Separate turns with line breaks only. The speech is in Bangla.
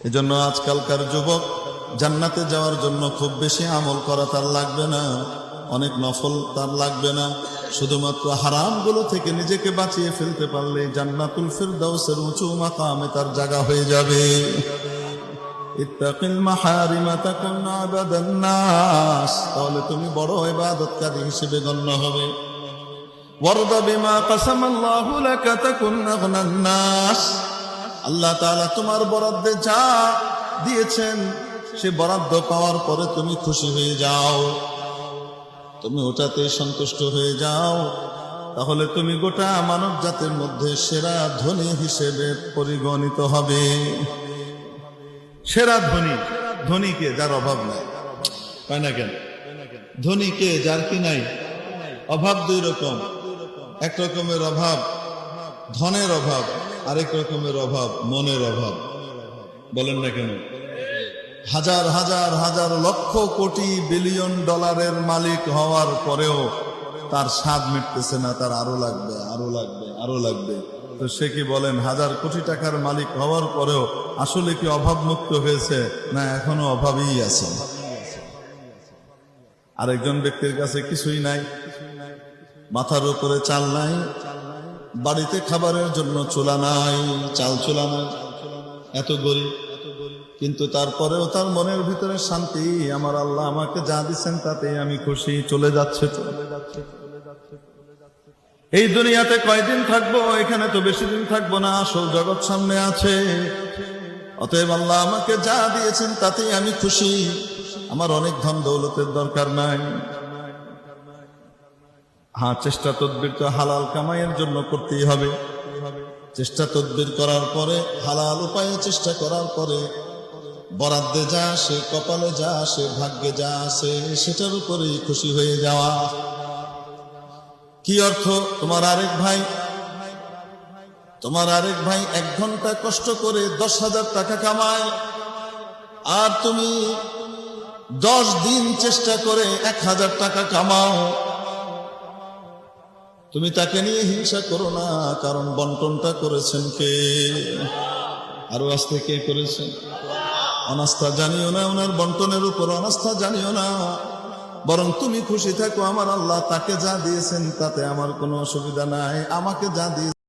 এজন্য আজকালকার যুবক জান্নাতে যাওয়ার জন্য খুব বেশি আমল করা তার লাগবে না, অনেক নফল তার লাগবে না, শুধুমাত্র হারামগুলো থেকে নিজেকে বাঁচিয়ে ফেলতে পারলে জান্নাতুল ফিরদাউসের উঁচু মাকামে তার জায়গা হয়ে যাবে। ইত্তাকিল মাহারিমা তাকুন আবাদান নাস, তাহলে তুমি বড় ইবাদতকারী হিসেবে গণ্য হবে। ওয়ারদা বিমা কাসামাল্লাহু লাকা তাকুন আগনান নাস, আল্লাহ তাআলা তোমার বরাদ্দে যা দিয়েছেন সে বরাদ্দ পাওয়ার পরে তুমি খুশি হয়ে যাও, তুমি ওটাতে সন্তুষ্ট হয়ে যাও, তাহলে তুমি গোটা মানব জাতির মধ্যে সেরা ধনী হিসেবে পরিগণিত হবে। সেরা ধনী, ধনীকে যার অভাব নাই, তাই না? কেন ধনীকে যার কি নাই? অভাব দুই রকম, এক রকমের অভাব ধনের অভাব, আরেক রকমের অভাব মনের অভাব। বলেন না কেন? হাজার হাজার হাজার লক্ষ কোটি বিলিয়ন ডলারের মালিক হওয়ার পরেও তার স্বাদ মিটতেছে না, তার আরো লাগবে, আরো লাগবে, আরো লাগবে। তো সে কি বলেন হাজার কোটি টাকার মালিক হওয়ার পরেও আসলে কি অভাব মুক্ত হয়েছে, না এখনো অভাবেই আছে? আরেকজন ব্যক্তির কাছে কিছুই নাই, মাথার উপরে চাল নাই, বাড়িতে খাবারের জন্য চুলা নাই, চাল চুলা নাই, এত গরিব, কিন্তু তারপরেও তার মনের ভিতরে শান্তি, আমার আল্লাহ আমাকে যা দিচ্ছেন তাতে আমি খুশি, চলে যাচ্ছে। এই দুনিয়াতে কয়দিন থাকবো? এখানে তো বেশি দিন থাকবো না, আসল জগৎ সামনে আছে। অতএব আল্লাহ আমাকে যা দিয়েছেন তাতেই আমি খুশি, আমার অনেক ধন দৌলতের দরকার নাই। হ্যাঁ, চেষ্টা তদবির তো হালাল কামাইয়ের জন্য করতেই হবে। চেষ্টা তদবির করার পরে, হালাল উপায়ে চেষ্টা করার পরে বরাদ্দে যা আসে, কপালে যা আসে, ভাগ্যে যা আসে সেটার উপরেই খুশি হয়ে যাওয়া। কি অর্থ? তোমার আরেক ভাই 1 ঘন্টা কষ্ট করে 10,000 টাকা কামায়, আর তুমি 10 দিন চেষ্টা করে 1,000 টাকা কামাও। তুমি তাকে নিয়ে হিংসা করো না, কারণ বন্টনটা করেছেন কে? আরো আস্তে কে করেছেন? অনাস্থা জানিও না, ওনার বন্টনের উপর অনাস্থা জানিও না, বরং তুমি খুশি থাকো, আমার আল্লাহ তাকে যা দিয়েছেন তাতে আমার কোনো অসুবিধা নাই, আমাকে যা দিয়েছেন